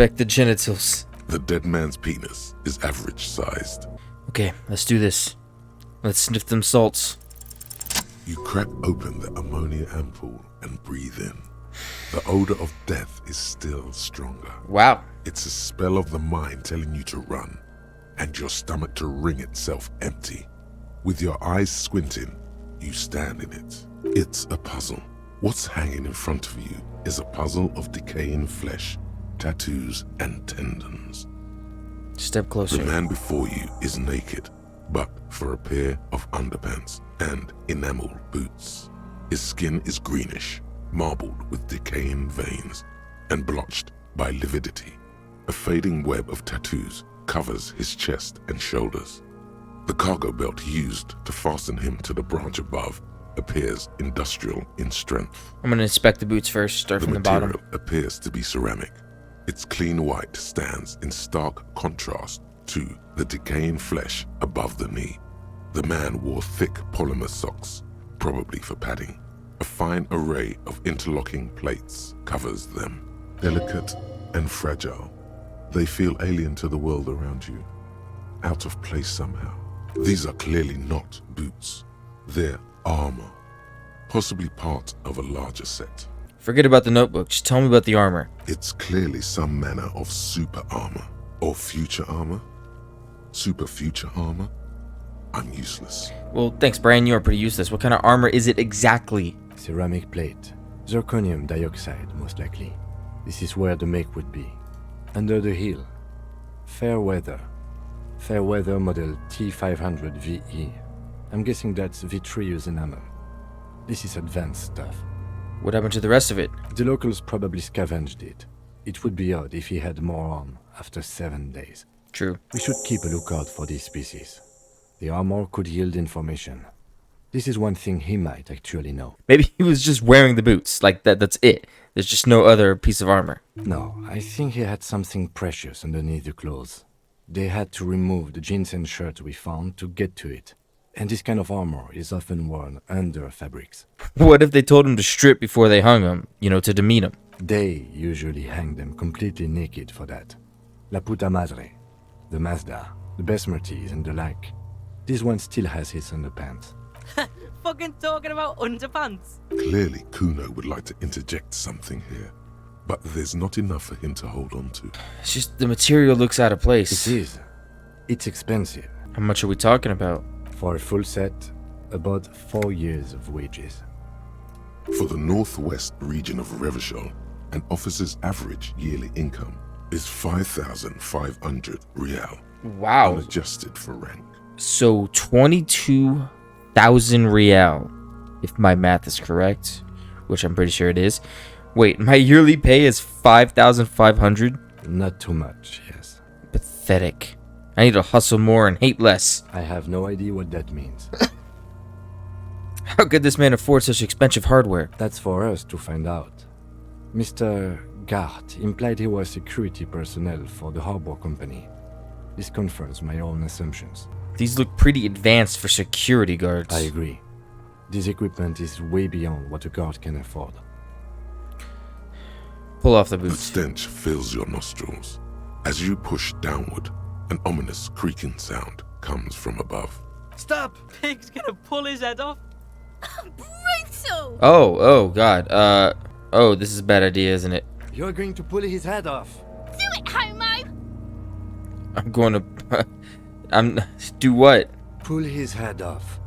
Back the genitals. The dead man's penis is average-sized. Okay, let's do this. Let's sniff them salts. You crack open the ammonia ampoule and breathe in. The odor of death is still stronger. Wow. It's a spell of the mind telling you to run, and your stomach to wring itself empty. With your eyes squinting, you stand in it. It's a puzzle. What's hanging in front of you is a puzzle of decaying flesh, tattoos, and tendons. Step closer. The man before you is naked, but for a pair of underpants and enameled boots. His skin is greenish, marbled with decaying veins, and blotched by lividity. A fading web of tattoos covers his chest and shoulders. The cargo belt used to fasten him to the branch above appears industrial in strength. I'm gonna inspect the boots first, start from the bottom. The material appears to be ceramic. Its clean white stands in stark contrast to the decaying flesh above the knee. The man wore thick polymer socks, probably for padding. A fine array of interlocking plates covers them. Delicate and fragile, they feel alien to the world around you, out of place somehow. These are clearly not boots. They're armor, possibly part of a larger set. Forget about the notebook, just tell me about the armor. It's clearly some manner of super armor, or future armor. Super future armor? I'm useless. Well, thanks, Brian, you are pretty useless. What kind of armor is it exactly? Ceramic plate. Zirconium dioxide, most likely. This is where the make would be. Under the heel. Fair weather. Fair weather model T500 VE. I'm guessing that's vitreous enamel. This is advanced stuff. What happened to the rest of it? The locals probably scavenged it. It would be odd if he had more on after 7 days. True. We should keep a lookout for these species. The armor could yield information. This is one thing he might actually know. Maybe he was just wearing the boots. Like, that's it. There's just no other piece of armor. No, I think he had something precious underneath the clothes. They had to remove the jeans and shirts we found to get to it. And this kind of armor is often worn under fabrics. What if they told him to strip before they hung him, to demean him? They usually hang them completely naked for that. La puta madre, the Mazda, the Besmerties and the like. This one still has his underpants. Fucking talking about underpants. Clearly, Kuno would like to interject something here, but there's not enough for him to hold on to. It's just the material looks out of place. It is. It's expensive. How much are we talking about? For a full set, about 4 years of wages. For the northwest region of Revachol, an officer's average yearly income is 5,500 real. Wow. Unadjusted for rank. So 22,000 real, if my math is correct, which I'm pretty sure it is. Wait, my yearly pay is 5,500? Not too much, yes. Pathetic. I need to hustle more and hate less. I have no idea what that means. How could this man afford such expensive hardware? That's for us to find out. Mr. Gart implied he was security personnel for the harbor company. This confirms my own assumptions. These look pretty advanced for security guards. I agree. This equipment is way beyond what a guard can afford. Pull off the The boots. stench fills your nostrils. As you push downward, an ominous creaking sound comes from above. Stop! Pig's gonna pull his head off. Brutal! Oh, God. Oh, this is a bad idea, isn't it? You're going to pull his head off. Do it, homo! I'm going to... Do what? Pull his head off.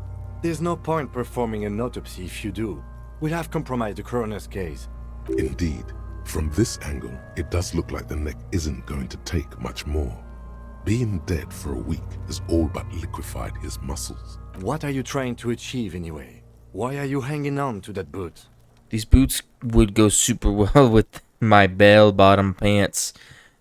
There's no point performing an autopsy if you do. We'll have compromised the coroner's case. Indeed, from this angle, it does look like the neck isn't going to take much more. Being dead for a week has all but liquefied his muscles. What are you trying to achieve anyway? Why are you hanging on to that boot? These boots would go super well with my bell-bottom pants.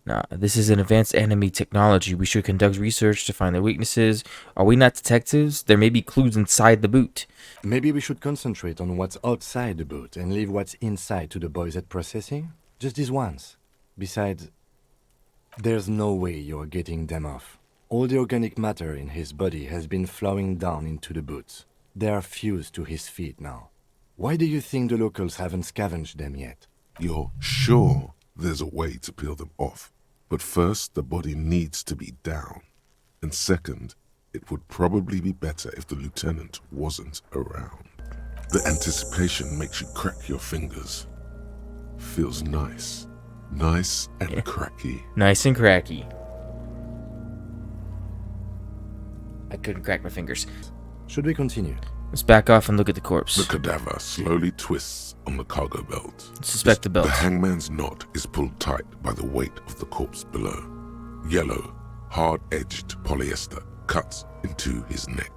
Nah, this is an advanced enemy technology. We should conduct research to find their weaknesses. Are we not detectives? There may be clues inside the boot. Maybe we should concentrate on what's outside the boot and leave what's inside to the boys at processing? Just this once. Besides, there's no way you're getting them off. All the organic matter in his body has been flowing down into the boots. They are fused to his feet now. Why do you think the locals haven't scavenged them yet? You're sure there's a way to peel them off But first, the body needs to be down. And second, it would probably be better if the lieutenant wasn't around. The anticipation makes you crack your fingers. Feels nice. Nice and cracky. Nice and cracky. I couldn't crack my fingers. Should we continue? Let's back off and look at the corpse. The cadaver slowly twists on the cargo belt. Suspect the belt. The hangman's knot is pulled tight by the weight of the corpse below. Yellow, hard-edged polyester cuts into his neck.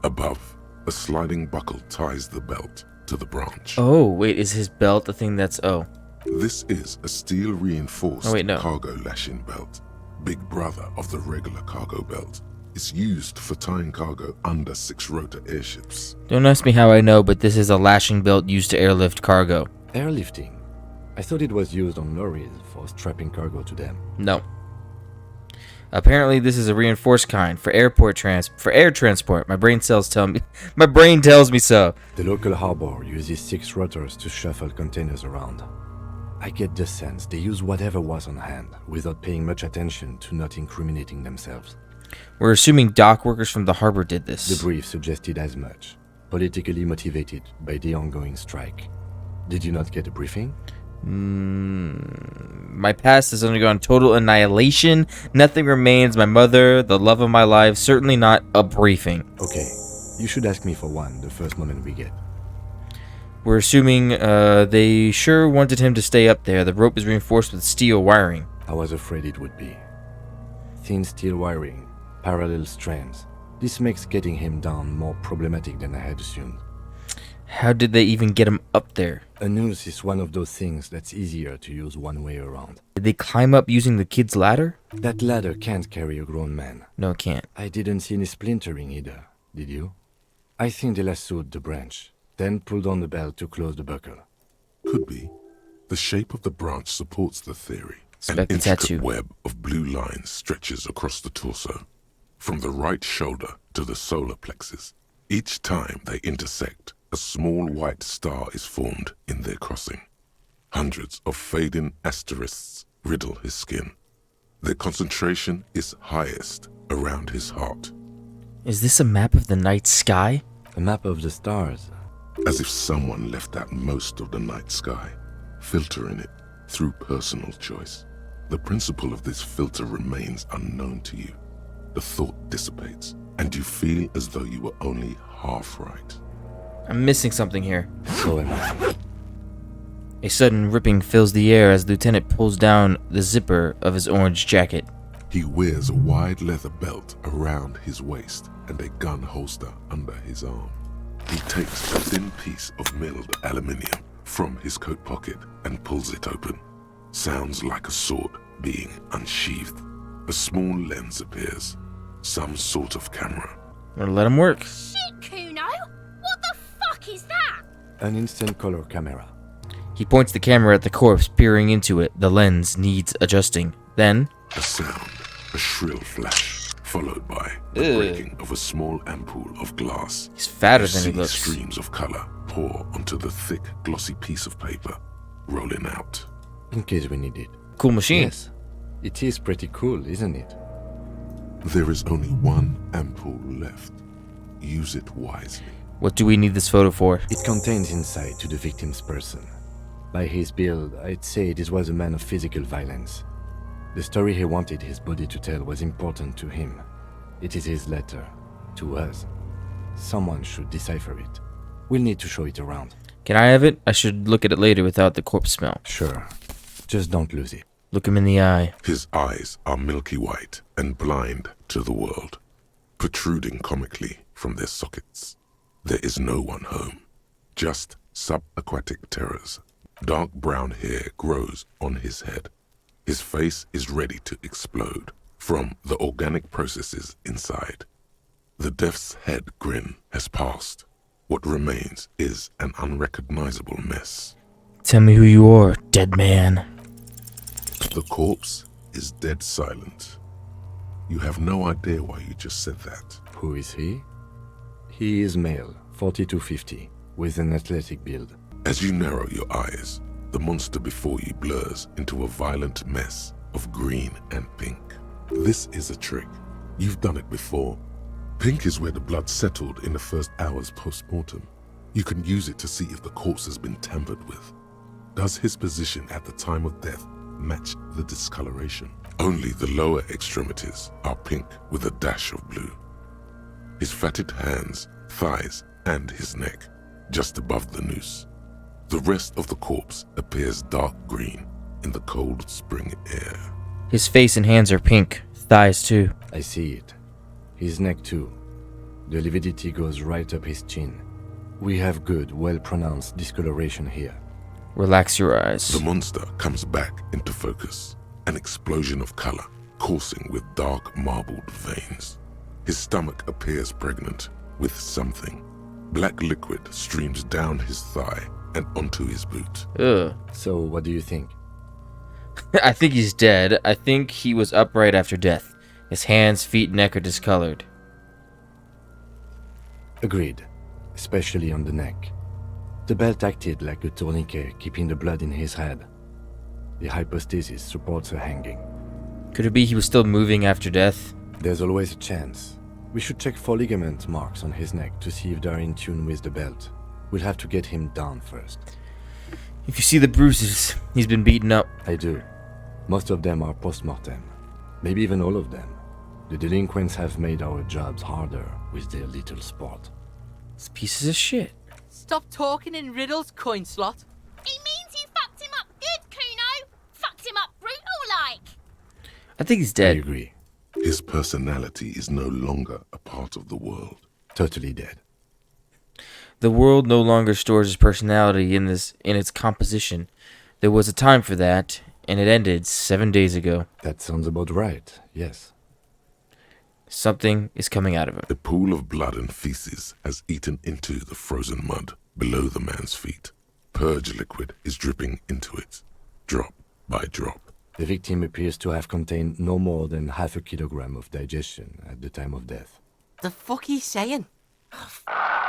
Above, a sliding buckle ties the belt to the branch. Oh, wait, is his belt the thing that's... Oh. This is a steel-reinforced Oh, wait, no. cargo lashing belt. Big brother of the regular cargo belt. It's used for tying cargo under 6-rotor airships. Don't ask me how I know, but this is a lashing belt used to airlift cargo. Airlifting. I thought it was used on lorries for strapping cargo to them. No. Apparently, this is a reinforced kind for air transport. My brain tells me so. The local harbor uses 6 rotors to shuffle containers around. I get the sense they use whatever was on hand without paying much attention to not incriminating themselves. We're assuming dock workers from the harbor did this. The brief suggested as much, politically motivated by the ongoing strike. Did you not get a briefing? My past has undergone total annihilation. Nothing remains. My mother, the love of my life, certainly not a briefing. Okay, you should ask me for one the first moment we get. We're assuming they sure wanted him to stay up there. The rope is reinforced with steel wiring. I was afraid it would be. Thin steel wiring, parallel strands. This makes getting him down more problematic than I had assumed. How did they even get him up there? A noose is one of those things that's easier to use one way around. Did they climb up using the kid's ladder? That ladder can't carry a grown man. No, it can't. I didn't see any splintering either, did you? I think they lassoed the branch, then pulled on the belt to close the buckle. Could be. The shape of the branch supports the theory. An Suspect the intricate tattoo. web of blue lines stretches across the torso, from the right shoulder to the solar plexus. Each time they intersect, a small white star is formed in their crossing. Hundreds of fading asterisks riddle his skin. Their concentration is highest around his heart, Is this a map of the night sky? A map of the stars. as if someone left out most of the night sky, filtering it through personal choice. The principle of this filter remains unknown to you. The thought dissipates, and you feel as though you were only half right. I'm missing something here. So am I. A sudden ripping fills the air as the lieutenant pulls down the zipper of his orange jacket. He wears a wide leather belt around his waist and a gun holster under his arm. He takes a thin piece of milled aluminium from his coat pocket and pulls it open. Sounds like a sword being unsheathed. A small lens appears. Some sort of camera. I'm gonna let him work. Shit, Kuno! What the fuck is that? An instant color camera. He points the camera at the corpse, peering into it. The lens needs adjusting. Then, A sound, a shrill flash, followed by the Ugh. breaking of a small ampoule of glass. he's fatter You than he see looks. streams of color pour onto the thick, glossy piece of paper, rolling out. In case we need it. Cool machine. Yes. It is pretty cool, isn't it? There is only one ampoule left. Use it wisely. What do we need this photo for? It contains insight to the victim's person. By his build, I'd say this was a man of physical violence. The story he wanted his body to tell was important to him. It is his letter. To us. Someone should decipher it. We'll need to show it around. Can I have it? I should look at it later without the corpse smell. Sure. Just don't lose it. Look him in the eye. His eyes are milky white and blind to the world, protruding comically from their sockets. There is no one home, just subaquatic terrors. Dark brown hair grows on his head. His face is ready to explode from the organic processes inside. The death's head grin has passed. What remains is an unrecognizable mess. Tell me who you are, dead man. The corpse is dead silent. You have no idea why you just said that. Who is he? He is male, 40 to 50, with an athletic build. As you narrow your eyes, the monster before you blurs into a violent mess of green and pink. This is a trick. You've done it before. Pink is where the blood settled in the first hours post-mortem. You can use it to see if the corpse has been tampered with. Does his position at the time of death match the discoloration? Only the lower extremities are pink with a dash of blue. His fatted hands, thighs, and his neck, just above the noose. The rest of the corpse appears dark green in the cold spring air. His face and hands are pink. Thighs too. I see it. His neck too. The lividity goes right up his chin. We have good, well-pronounced discoloration here. Relax your eyes. The monster comes back into focus, an explosion of color, coursing with dark marbled veins. His stomach appears pregnant with something. Black liquid streams down his thigh and onto his boot. Ugh. So, what do you think? I think he's dead. I think he was upright after death. His hands, feet, neck are discolored. Agreed. Especially on the neck. The belt acted like a tourniquet, keeping the blood in his head. The hypostasis supports a hanging. Could it be he was still moving after death? There's always a chance. We should check for ligament marks on his neck to see if they're in tune with the belt. We'll have to get him down first. If you see the bruises, he's been beaten up. I do. Most of them are post-mortem. Maybe even all of them. The delinquents have made our jobs harder with their little sport. It's pieces of shit. Stop talking in riddles, coin slot. He means you fucked him up good, Kuno. Fucked him up brutal like. I think he's I dead. agree. His personality is no longer a part of the world. Totally dead. The world no longer stores his personality in its composition. There was a time for that, and it ended 7 days ago. That sounds about right, yes. Something is coming out of him. A pool of blood and feces has eaten into the frozen mud below the man's feet. Purge liquid is dripping into it, drop by drop. The victim appears to have contained no more than half a kilogram of digestion at the time of death. The fuck he's saying?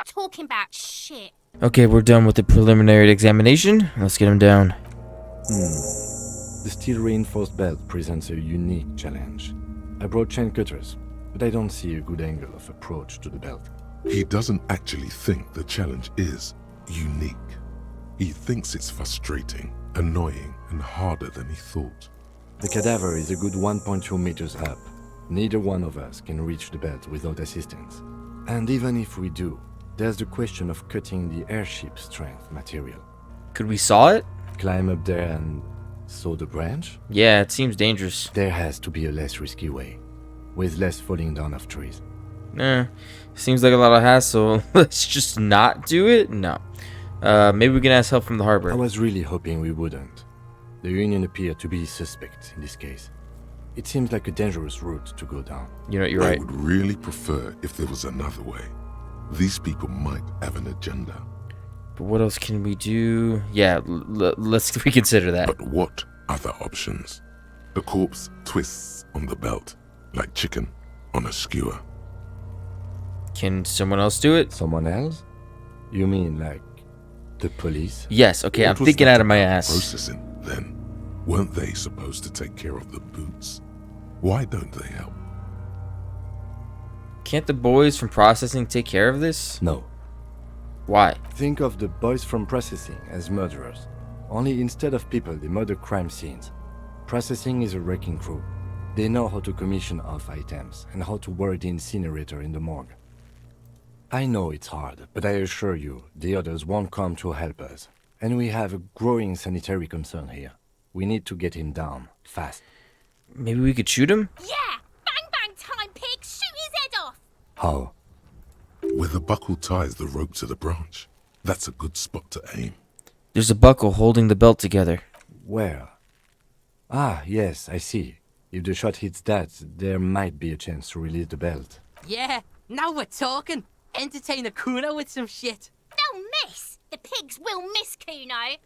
Talking about shit. Okay, we're done with the preliminary examination. Let's get him down. The steel-reinforced belt presents a unique challenge. I brought chain cutters, but I don't see a good angle of approach to the belt. He doesn't actually think the challenge is unique. He thinks it's frustrating, annoying, and harder than he thought. The cadaver is a good 1.2 meters up. Neither one of us can reach the belt without assistance. And even if we do, there's the question of cutting the airship strength material. Could we saw it? Climb up there and saw the branch? Yeah, it seems dangerous. There has to be a less risky way, with less falling down of trees. Seems like a lot of hassle. Let's just not do it? No. Maybe we can ask help from the harbor. I was really hoping we wouldn't. The Union appeared to be suspect in this case. It seems like a dangerous route to go down. You know, you're I right. would really prefer if there was another way. These people might have an agenda. But what else can we do? Yeah, let's reconsider that. But what other options? The corpse twists on the belt, like chicken on a skewer. Can someone else do it? Someone else? You mean like the police? Yes, okay, I'm What was thinking that out of my about ass. Processing, then. Weren't they supposed to take care of the boots? Why don't they help? Can't the boys from processing take care of this? No. Why? Think of the boys from processing as murderers. Only instead of people, they murder crime scenes. Processing is a wrecking crew. They know how to commission off items and how to work the incinerator in the morgue. I know it's hard, but I assure you, the others won't come to help us. And we have a growing sanitary concern here. We need to get him down, fast. Maybe we could shoot him? Yeah! Bang bang time, pig! Shoot his head off! How? Where the buckle ties the rope to the branch. That's a good spot to aim. There's a buckle holding the belt together. Where? Ah, yes, I see. If the shot hits that, there might be a chance to release the belt. Yeah, now we're talking. Entertain a Kuno with some shit. They'll miss! The pigs will miss Kuno!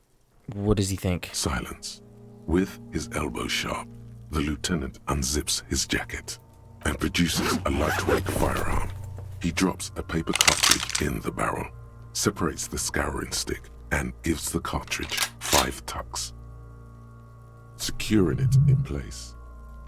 What does he think? Silence. With his elbow sharp, the lieutenant unzips his jacket and produces a lightweight firearm. He drops a paper cartridge in the barrel, separates the scouring stick, and gives the cartridge 5 tucks. securing it in place.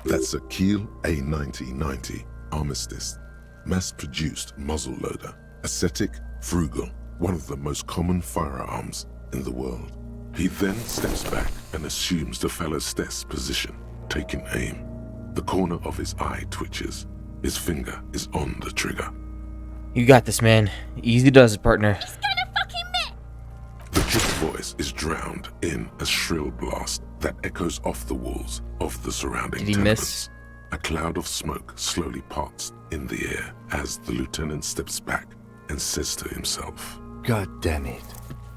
That's a Kiel A9090 Armistice, mass-produced muzzleloader, ascetic, frugal, one of the most common firearms in the world. He then steps back and assumes the fellow Stess position, taking aim. The corner of his eye twitches. His finger is on the trigger. You got this, man. Easy does it, partner. He's gonna fucking miss. The trigger voice is drowned in a shrill blast that echoes off the walls of the surrounding Did he tenements. miss? A cloud of smoke slowly parts in the air as the lieutenant steps back and says to himself, God damn it.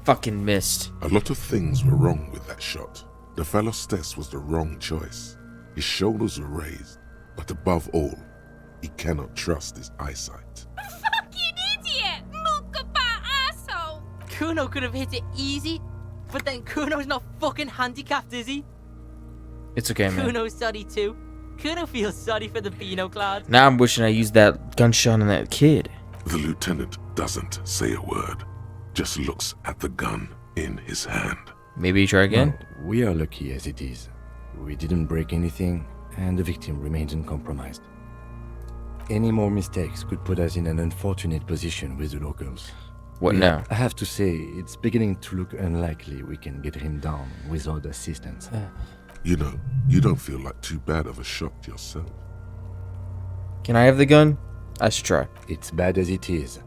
Fucking missed. a lot of things were wrong with that shot. The fellow Stess was the wrong choice. His shoulders were raised, but above all, he cannot trust his eyesight. Fucking idiot! Mookabat asshole! Kuno could have hit it easy, but then Kuno's not fucking handicapped, is he? It's okay, man. Kuno's sorry too. Kuno feels sorry for the Beano clad. Now I'm wishing I used that gunshot on that kid. The lieutenant doesn't say a word, just looks at the gun in his hand. Maybe try again? Well, we are lucky as it is. We didn't break anything, and the victim remains uncompromised. Any more mistakes could put us in an unfortunate position with the locals. What now? I have to say, it's beginning to look unlikely we can get him down without assistance. You know, you don't feel like too bad of a shot yourself. Can I have the gun? I should try. It's bad as it is.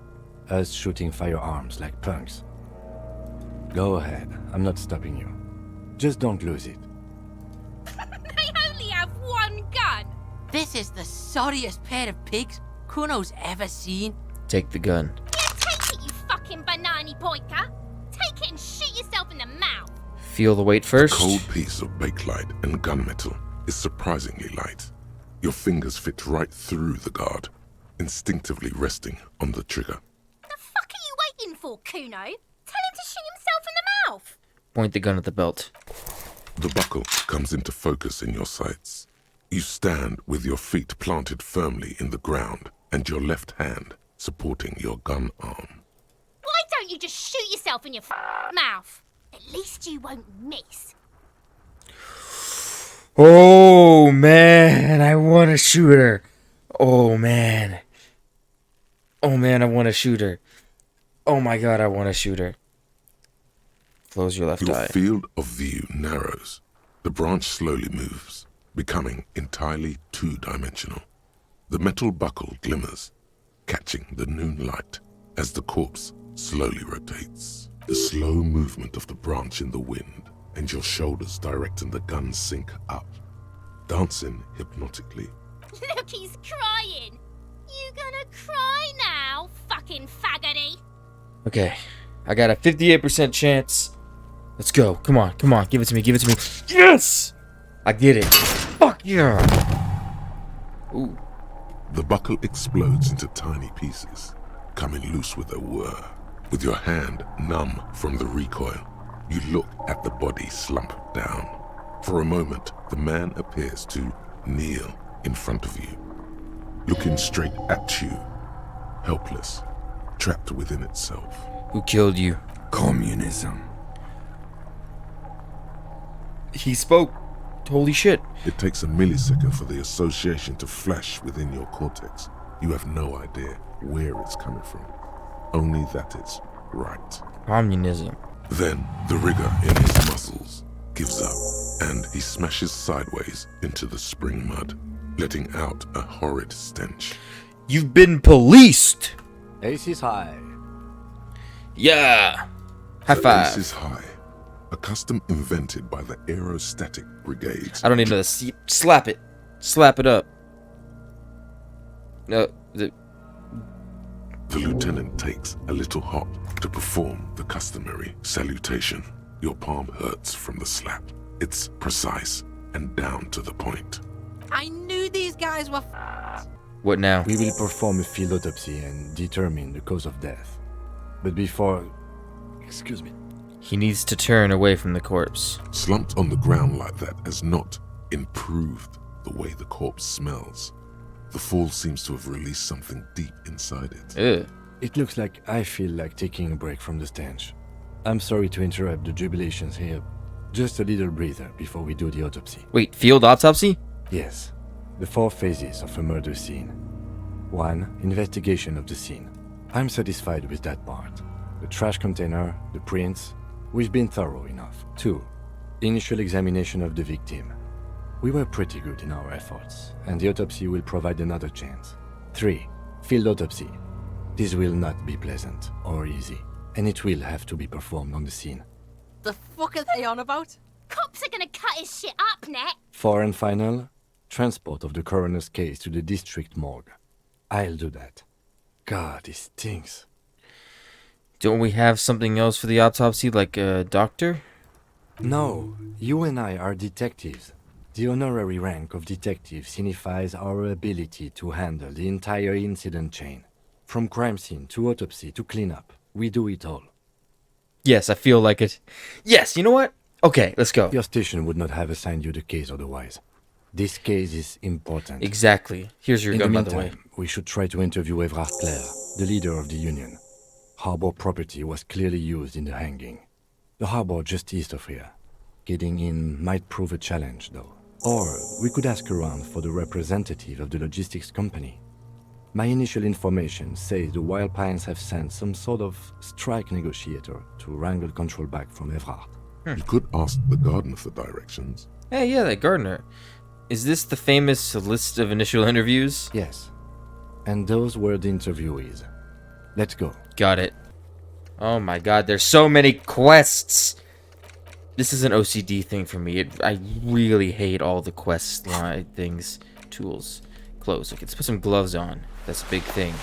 Us shooting firearms like punks. Go ahead, I'm not stopping you. Just don't lose it. They only have one gun. This is the sorriest pair of pigs Kuno's ever seen. Take the gun. Yeah, take it, you fucking banana boyka. Take it and shoot yourself in the mouth. Feel the weight The first. cold piece of bakelite and gunmetal is surprisingly light. Your fingers fit right through the guard, instinctively resting on the trigger. The fuck are you waiting for, Kuno? Tell him to shoot himself in the mouth. Point the gun at the belt. The buckle comes into focus in your sights. You stand with your feet planted firmly in the ground and your left hand supporting your gun arm. Why don't you just shoot yourself in your mouth? At least you won't miss. Oh, man. I want to shoot her. Oh, man. Oh, man, I want to shoot her. Oh, my God, I want to shoot her. Close your left Your eye. field of view narrows. The branch slowly moves, becoming entirely two-dimensional. The metal buckle glimmers, catching the noon light as the corpse slowly rotates. The slow movement of the branch in the wind and your shoulders directing the gun sync up, dancing hypnotically. Look, he's crying. You gonna cry now, fucking faggoty? Okay. I got a 58% chance. Let's go. Come on. Come on. Give it to me. Give it to me. Yes! I did it. Fuck yeah. Ooh. The buckle explodes into tiny pieces, coming loose with a whir. With your hand numb from the recoil, you look at the body slump down. For a moment, the man appears to kneel in front of you, looking straight at you, helpless, trapped within itself. Who killed you? Communism. He spoke. Holy shit. It takes a millisecond for the association to flash within your cortex. You have no idea where it's coming from, only that it's right. Communism. Then the rigor in his muscles gives up, and he smashes sideways into the spring mud, letting out a horrid stench. You've been policed. Ace is high. Yeah. High The five. Ace is high, a custom invented by the aerostatic brigades. I don't need another seat. Slap it. Slap it up. No. The lieutenant takes a little hop to perform the customary salutation. Your palm hurts from the slap. It's precise and down to the point. I knew these guys were What now? We will perform a field autopsy and determine the cause of death. But before... Excuse me. He needs to turn away from the corpse. Slumped on the ground like that has not improved the way the corpse smells. The fall seems to have released something deep inside it. Ugh. It looks like I feel like taking a break from the stench. I'm sorry to interrupt the jubilations here. Just a little breather before we do the autopsy. Wait, field autopsy? Yes, the 4 phases of a murder scene. 1. Investigation of the scene. I'm satisfied with that part. The trash container, the prints, we've been thorough enough. 2. Initial examination of the victim. We were pretty good in our efforts, and the autopsy will provide another chance. 3. Field autopsy. This will not be pleasant or easy, and it will have to be performed on the scene. The fuck are they on about? Cops are gonna cut his shit up, Net. 4 and final, transport of the coroner's case to the district morgue. I'll do that. God, it stinks. Don't we have something else for the autopsy, like a doctor? No, you and I are detectives. The honorary rank of detective signifies our ability to handle the entire incident chain. From crime scene to autopsy to cleanup, we do it all. Yes, I feel like it. Yes, you know what? Okay, let's go. Your station would not have assigned you the case otherwise. This case is important. Exactly. Here's your In the gun, by the way. meantime, we should try to interview Evrard Clare, the leader of the union. Harbor property was clearly used in the hanging. The harbor just east of here. Getting in might prove a challenge, though. Or we could ask around for the representative of the logistics company. My initial information says the Wild Pines have sent some sort of strike negotiator to wrangle control back from Evrard. You could ask the gardener for directions. Hey, yeah, that gardener. Is this the famous list of initial interviews? Yes. And those were the interviewees. Let's go. Got it. Oh my god, there's so many quests! This is an OCD thing for me. I really hate all the quest line things. Tools. Clothes. Okay, let's put some gloves on. That's a big thing.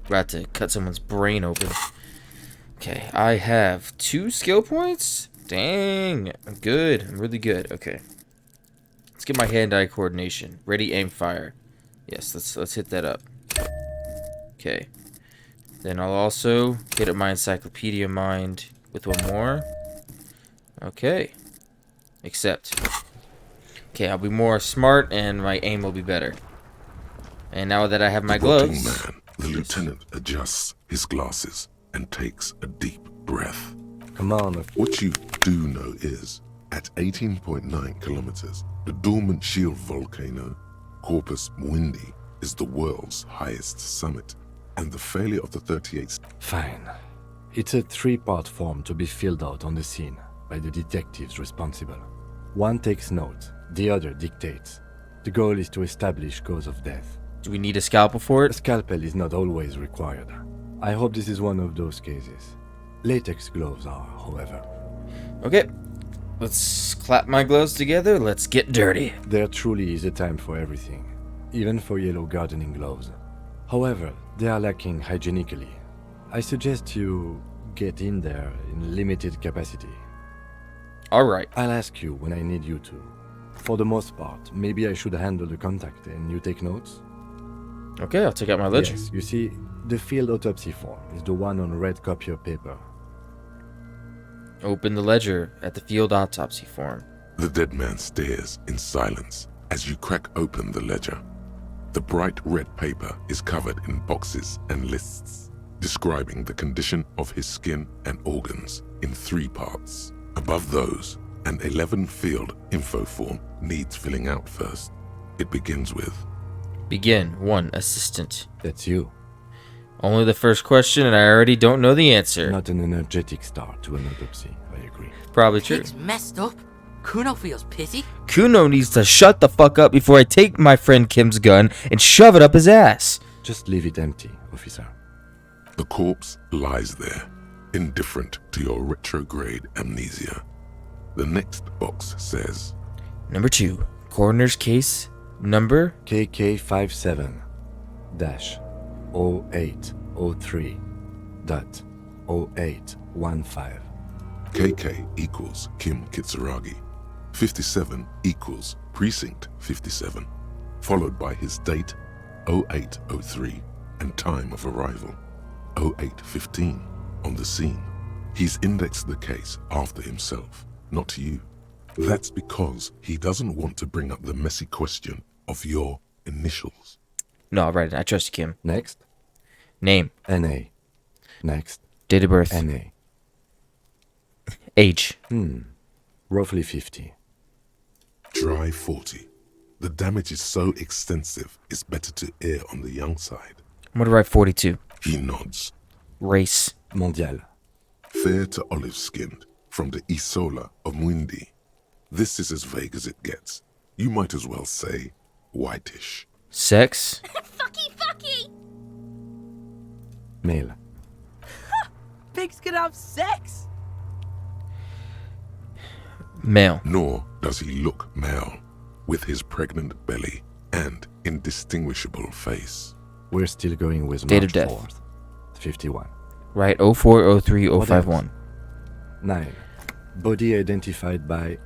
We're about to cut someone's brain open. Okay, I have 2 skill points? Dang, I'm good. I'm really good. Okay. Let's get my hand-eye coordination. Ready, aim, fire. Yes, let's hit that up. Okay. Then I'll also hit up my encyclopedia mind with 1 more. Okay. Accept. Okay, I'll be more smart and my aim will be better. And now that I have my The rotting gloves... man, the lieutenant adjusts his glasses and takes a deep breath. Come on. What you do know is, at 18.9 kilometers, the dormant shield volcano, Corpus Mundi, is the world's highest summit, and the failure of the 38th... Fine. It's a 3-part form to be filled out on the scene by the detectives responsible. One takes note, the other dictates. The goal is to establish cause of death. Do we need a scalpel for A it? scalpel is not always required. I hope this is one of those cases. Latex gloves are, however. Okay. Let's clap my gloves together. Let's get dirty. There truly is a time for everything, even for yellow gardening gloves. However, they are lacking hygienically. I suggest you get in there in limited capacity. Alright. I'll ask you when I need you to. For the most part, maybe I should handle the contact and you take notes? Okay, I'll take out my ledger. Yes, you see, the field autopsy form is the one on red copier paper. Open the ledger at the field autopsy form. The dead man stares in silence as you crack open the ledger. The bright red paper is covered in boxes and lists, describing the condition of his skin and organs in 3 parts. Above those, an 11-field info form needs filling out first. It begins with, Begin. 1. Assistant. That's you. Only the first question, and I already don't know the answer. Not an energetic start to an autopsy, I agree. Probably true. Kid's messed up. Kuno feels pity. Kuno needs to shut the fuck up before I take my friend Kim's gun and shove it up his ass. Just leave it empty, officer. the corpse lies there, indifferent to your retrograde amnesia. The next box says, Number 2. Coroner's case number... KK57-0803.0815. KK equals Kim Kitsuragi. 57 equals Precinct 57, followed by his date 0803 and time of arrival 0815 on the scene. He's indexed the case after himself, not you. That's because he doesn't want to bring up the messy question of your initials. No, I'll write it. I trust you, Kim. Next, Name. NA. Next, Date of birth. NA. Age. Roughly 50. Try 40. The damage is so extensive, it's better to err on the young side. I'm gonna write 42. He nods. Race. Mondial. Fair to olive-skinned, from the Isola of Mwindi. This is as vague as it gets. You might as well say whitish. Sex. Fucky! Male. Pigs can have sex. Male. Nor does he look male, with his pregnant belly and indistinguishable face. We're still going with Date March of death. 4th. 51. Right. 04, 03, What 051. 9. Body identified by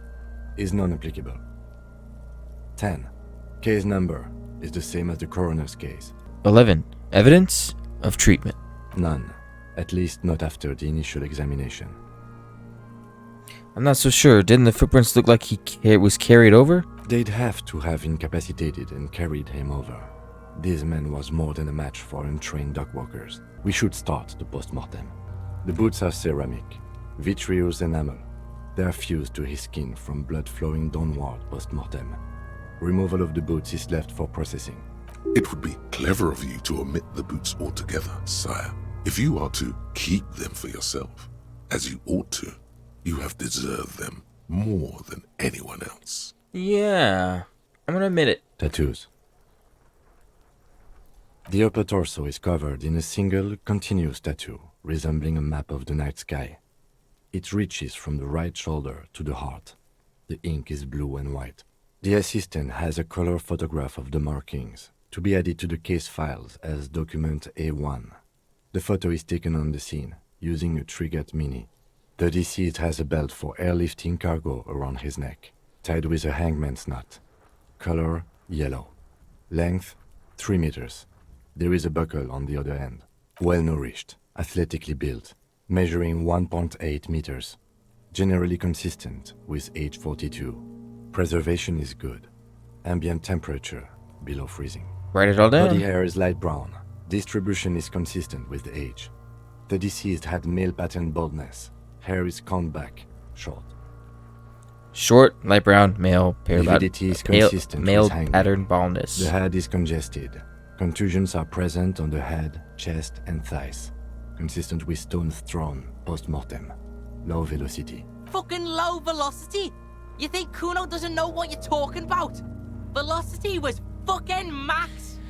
is non-applicable. 10. Case number is the same as the coroner's case. 11. Evidence of treatment. None. At least not after the initial examination. I'm not so sure. Didn't the footprints look like he was carried over? They'd have to have incapacitated and carried him over. This man was more than a match for untrained dog walkers. We should start the post-mortem. The boots are ceramic, vitreous enamel. They are fused to his skin from blood flowing downward post-mortem. Removal of the boots is left for processing. It would be clever of you to omit the boots altogether, sire. If you are to keep them for yourself, as you ought to, you have deserved them more than anyone else. Yeah. I'm gonna admit it. Tattoos. The upper torso is covered in a single, continuous tattoo, resembling a map of the night sky. It reaches from the right shoulder to the heart. The ink is blue and white. The assistant has a color photograph of the markings, to be added to the case files as document A1. The photo is taken on the scene, using a Trigat Mini. The deceased has a belt for airlifting cargo around his neck, tied with a hangman's knot. Color, yellow. Length, 3 meters. There is a buckle on the other end. Well-nourished, athletically built, measuring 1.8 meters. Generally consistent with age 42. Preservation is good. Ambient temperature, below freezing. Write it all Body down. hair is light brown. Distribution is consistent with the age. The deceased had male pattern baldness. Hair is combed back, short. Short, light brown, male, Lividity is consistent male with hanging. pattern baldness. The head is congested. Contusions are present on the head, chest, and thighs. Consistent with stones thrown post-mortem. Low velocity. Fucking low velocity. You think Kuno doesn't know what you're talking about? Velocity was fucking max.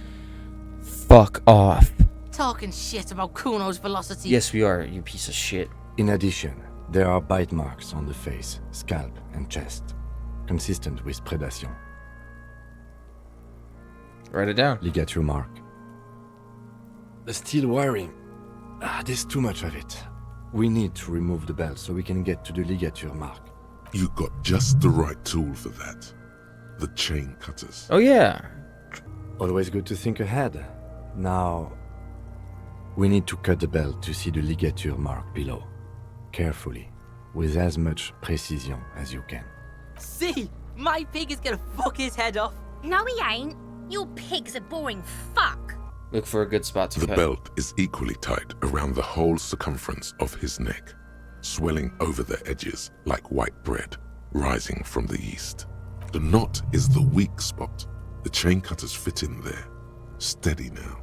Fuck off. Talking shit about Kuno's velocity. Yes, we are, you piece of shit. In addition, there are bite marks on the face, scalp, and chest. Consistent with predation. Write it down. Ligature mark. The steel wiring. There's too much of it. We need to remove the belt so we can get to the ligature mark. You got just the right tool for that. The chain cutters. Oh, yeah. Always good to think ahead. Now, we need to cut the belt to see the ligature mark below. Carefully, with as much precision as you can. See, my pig is gonna fuck his head off. No, he ain't. Your pig's a boring fuck. Look for a good spot to The cut. belt is equally tight around the whole circumference of his neck, swelling over the edges like white bread rising from the yeast. The knot is the weak spot. The chain cutters fit in there, steady now,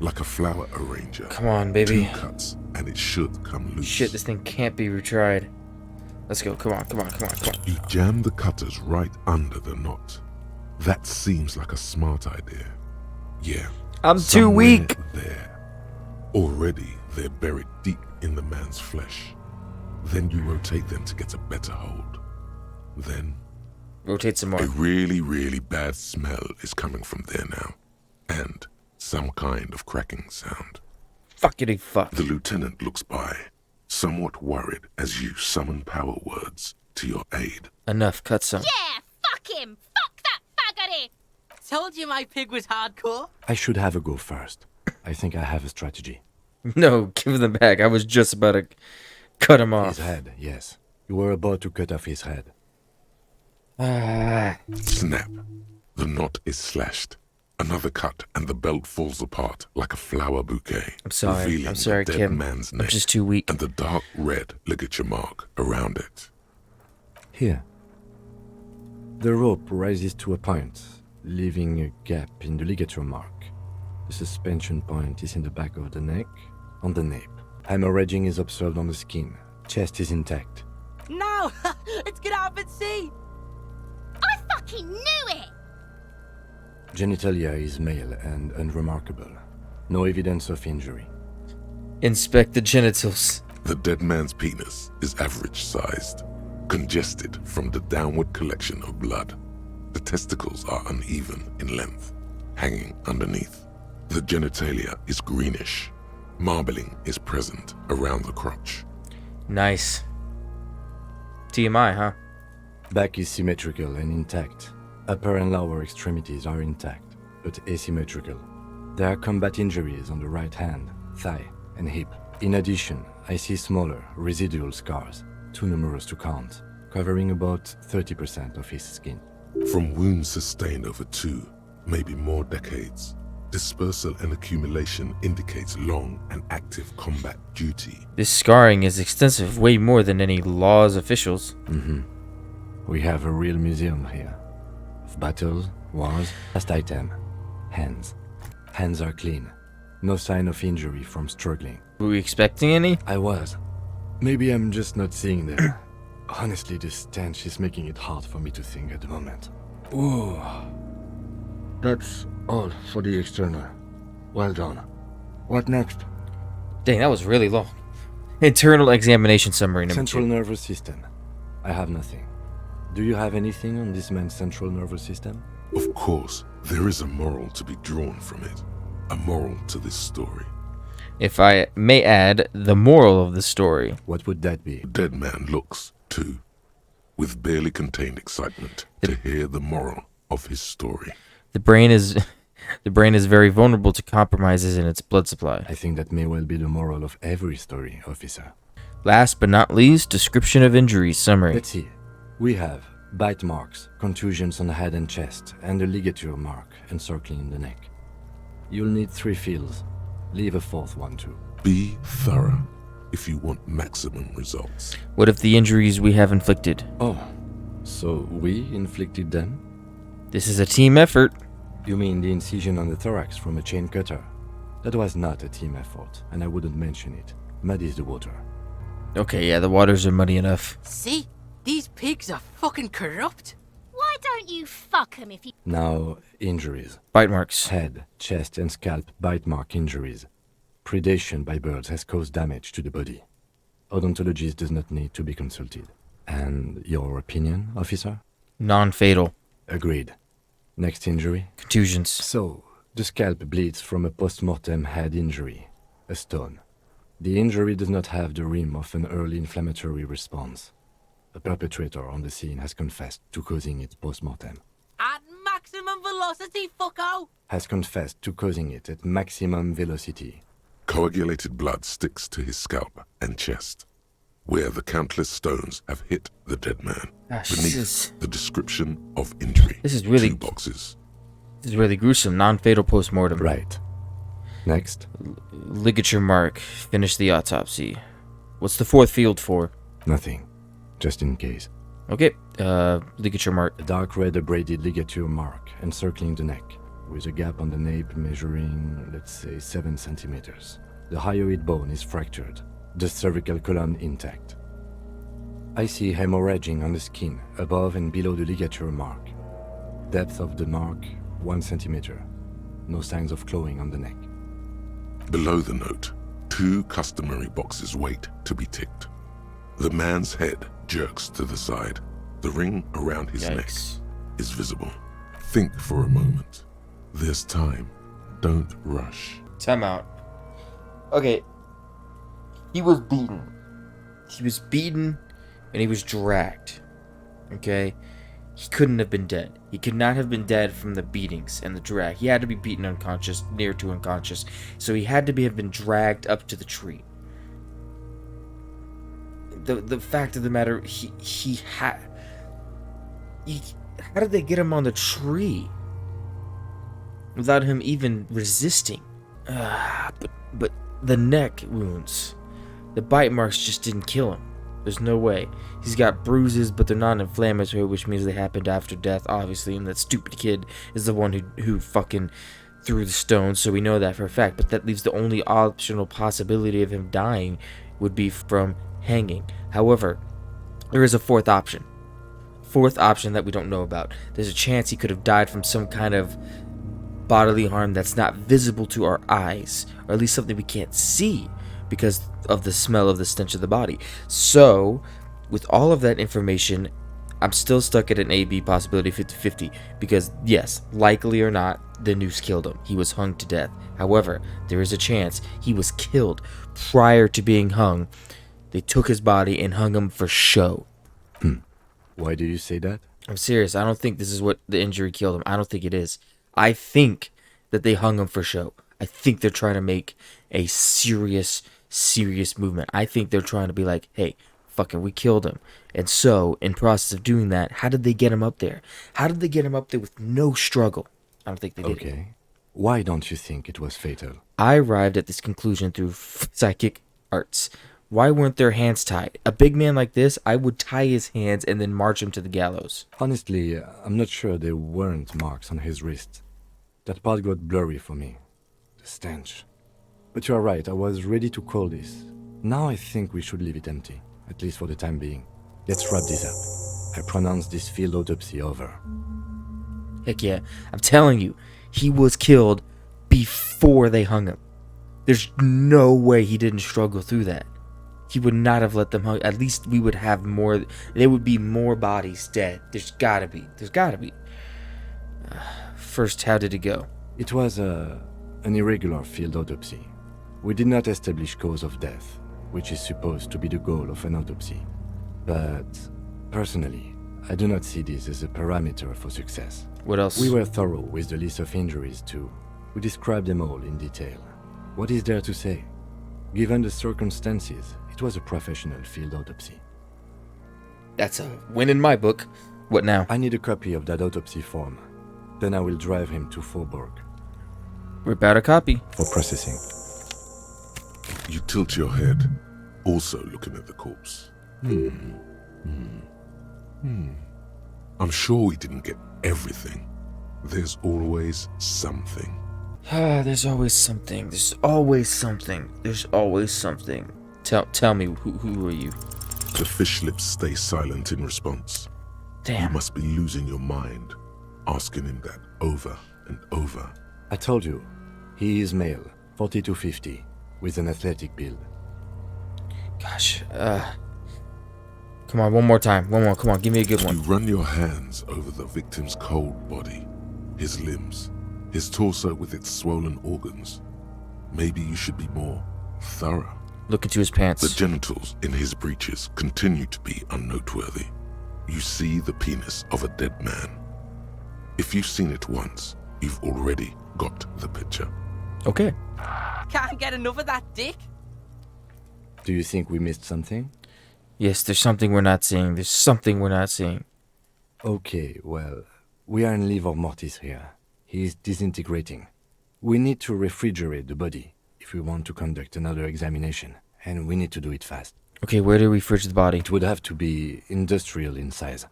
like a flower arranger. Come on, baby. 2 cuts and it should come loose. Shit, this thing can't be retried. Let's go. Come on, come on, come on, come on. You jam the cutters right under the knot. That seems like a smart idea. Yeah. I'm too somewhere weak. There. Already they're buried deep in the man's flesh. Then you rotate them to get a better hold. Then Rotate some a more. really, really bad smell is coming from there now. And some kind of cracking sound. Fuckity fuck. The lieutenant looks by, somewhat worried as you summon power words to your aid. Enough. Cut some. Yeah, fuck him. Fuck that faggoty. Told you my pig was hardcore. I should have a go first. I think I have a strategy. No, give them back. I was just about to cut him off. His head, yes. You were about to cut off his head. Ah. Snap. The knot is slashed. Another cut and the belt falls apart like a flower bouquet. I'm sorry. revealing I'm sorry, the dead Kim. man's I'm neck just too weak. and the dark red ligature mark around it. Here, The rope rises to a point, leaving a gap in the ligature mark. The suspension point is in the back of the neck, on the nape. Hemorrhaging is observed on the skin. Chest is intact. No! It's gonna happen, see? I fucking knew it! Genitalia is male and unremarkable. No evidence of injury. Inspect the genitals. The dead man's penis is average sized, congested from the downward collection of blood. The testicles are uneven in length, hanging underneath. The genitalia is greenish. Marbling is present around the crotch. Nice. TMI, huh? Back is symmetrical and intact. Upper and lower extremities are intact, but asymmetrical. There are combat injuries on the right hand, thigh, and hip. In addition, I see smaller, residual scars, too numerous to count, covering about 30% of his skin. From wounds sustained over 2, maybe more decades, dispersal and accumulation indicates long and active combat duty. This scarring is extensive, way more than any law's officials. We have a real museum here. Of battles, wars, last item. Hands. Hands are clean. No sign of injury from struggling. Were we expecting any? I was. Maybe I'm just not seeing them. Honestly, this stench is making it hard for me to think at the moment. Ooh. That's all for the external. Well done. What next? Dang, that was really long. Internal examination summary number Central 2. nervous system. I have nothing. Do you have anything on this man's central nervous system? Of course, there is a moral to be drawn from it. A moral to this story. If I may add, the moral of the story. What would that be? The dead man looks, too, with barely contained excitement to hear the moral of his story. The brain is very vulnerable to compromises in its blood supply. I think that may well be the moral of every story, officer. Last but not least, description of injuries summary. Let's see. We have bite marks, contusions on the head and chest, and a ligature mark encircling the neck. You'll need 3 feels. Leave a 4th one too. Be thorough if you want maximum results. What if the injuries we have inflicted? Oh, so we inflicted them? This is a team effort. You mean the incision on the thorax from a chain cutter? That was not a team effort, and I wouldn't mention it. Muddies the water. Okay, yeah, the waters are muddy enough. See? These pigs are fucking corrupt. Why don't you fuck 'em if you... Now, injuries. Bite marks. Head, chest, and scalp bite mark injuries. Predation by birds has caused damage to the body. Odontologist does not need to be consulted. And your opinion, officer? Non-fatal. Agreed. Next injury? Contusions. So, the scalp bleeds from a post-mortem head injury, a stone. The injury does not have the rim of an early inflammatory response. The perpetrator on the scene has confessed to causing it post-mortem. At maximum velocity, fucko! Has confessed to causing it at maximum velocity. Coagulated blood sticks to his scalp and chest, where the countless stones have hit the dead man. Gosh, Beneath the description of injury, This is really- 2 boxes. This is really gruesome. Non-fatal post-mortem. Right. Next. Ligature mark. Finish the autopsy. What's the 4th field for? Nothing. Just in case. Okay, ligature mark. A dark red abraded ligature mark encircling the neck, with a gap on the nape measuring, let's say, 7 centimeters. The hyoid bone is fractured, the cervical column intact. I see hemorrhaging on the skin, above and below the ligature mark. Depth of the mark, 1 centimeter. No signs of clawing on the neck. Below the note, 2 customary boxes wait to be ticked. The man's head jerks to the side. The ring around his neck Yikes. is visible. Think for a moment. There's time. Don't rush. Time out. Okay. He was beaten. He was beaten and he was dragged. Okay? He couldn't have been dead. He could not have been dead from the beatings and the drag. He had to be beaten unconscious, near to unconscious. So he had to have been dragged up to the tree. The fact of the matter, how did they get him on the tree without him even resisting? But the neck wounds, the bite marks just didn't kill him. There's no way. He's got bruises, but they're not inflammatory, which means they happened after death, obviously. And that stupid kid is the one who fucking threw the stone, so we know that for a fact. But that leaves the only optional possibility of him dying would be from hanging. However, there is a fourth option. Fourth option that we don't know about. There's a chance he could have died from some kind of bodily harm that's not visible to our eyes, or at least something we can't see because of the smell of the stench of the body. So, with all of that information, I'm still stuck at an A-B possibility 50-50 because, yes, likely or not, the noose killed him. He was hung to death. However, there is a chance he was killed prior to being hung. They took his body and hung him for show. Why do you say that? I'm serious. I don't think this is what the injury killed him. I don't think it is. I think that they hung him for show. I think they're trying to make a serious movement. I think they're trying to be like, hey, fucking, we killed him. And so, in process of doing that, how did they get him up there? How did they get him up there with no struggle? I don't think they did. Okay. Why don't you think it was fatal? I arrived at this conclusion through psychic arts. Why weren't their hands tied? A big man like this, I would tie his hands and then march him to the gallows. Honestly, I'm not sure there weren't marks on his wrist. That part got blurry for me. The stench. But you're right, I was ready to call this. Now I think we should leave it empty, at least for the time being. Let's wrap this up. I pronounce this field autopsy over. Heck yeah, I'm telling you, he was killed before they hung him. There's no way he didn't struggle through that. He would not have let them hung. At least we would have more. There would be more bodies dead. There's gotta be. First, how did it go? It was an irregular field autopsy. We did not establish cause of death, which is supposed to be the goal of an autopsy. But, personally, I do not see this as a parameter for success. What else? We were thorough with the list of injuries too. We described them all in detail. What is there to say? Given the circumstances, it was a professional field autopsy. That's a win in my book. What now? I need a copy of that autopsy form. Then I will drive him to Faubourg Rip out a copy. for processing. You tilt your head, also looking at the corpse. I'm sure we didn't get everything. There's always something. There's always something. There's always something. There's always something. Tell me, who are you? The fish lips stay silent in response. You Damn. must be losing your mind, asking him that over and over. I told you, he is male, 40 to 50, with an athletic build. Gosh. Come on, one more time. One more. Come on, give me a good You one. run your hands over the victim's cold body, his limbs, his torso with its swollen organs. Maybe you should be more thorough. Look into his The pants. genitals in his breeches continue to be unnoteworthy. You see the penis of a dead man. If you've seen it once, you've already got the picture. Okay. Can't get enough of that dick. Do you think we missed something? Yes, there's something we're not seeing. There's something we're not seeing. Okay, well, we are in livor mortis here. He is disintegrating. We need to refrigerate the body if we want to conduct another examination, and we need to do it fast. Okay, where do we fridge the body? It would have to be industrial in size.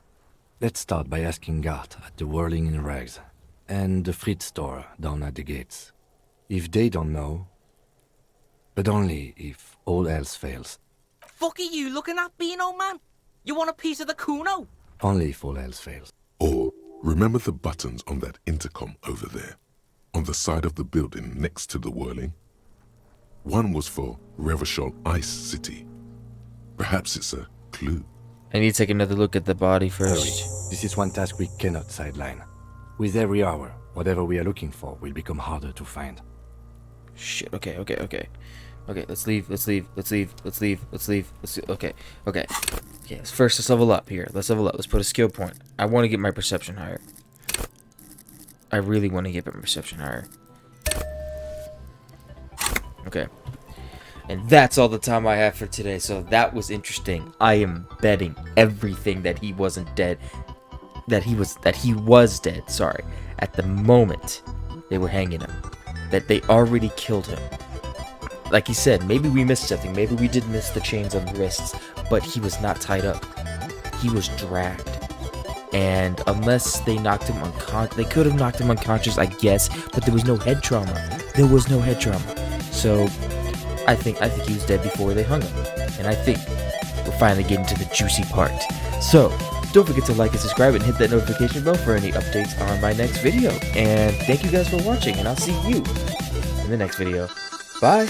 Let's start by asking Gart at the Whirling in Rags and the Fritz store down at the gates. If they don't know, but only if all else fails. Fuck are you looking at, Beano man? You want a piece of the Kuno? Only if all else fails. Or remember the buttons on that intercom over there, on the side of the building next to the whirling? One was for Revachol Ice City. Perhaps it's a clue. I need to take another look at the body Hurry. first. This is one task we cannot sideline. With every hour, whatever we are looking for will become harder to find. Shit. Okay. Okay, let's leave. Okay. First, let's level up here. Let's level up. Let's put a skill point. I want to get my perception higher. I really want to get my perception higher. Okay. And that's all the time I have for today. So that was interesting. I am betting everything that he wasn't dead. That he was dead, sorry. At the moment they were hanging him. That they already killed him. Like he said, maybe we missed something. Maybe we did miss the chains on the wrists. but he was not tied up. He was dragged. And unless they knocked him unconscious, they could have knocked him unconscious, I guess, but there was no head trauma. There was no head trauma. So I think he was dead before they hung him. And I think we're finally getting to the juicy part. So don't forget to like and subscribe and hit that notification bell for any updates on my next video. And thank you guys for watching, and I'll see you in the next video. Bye.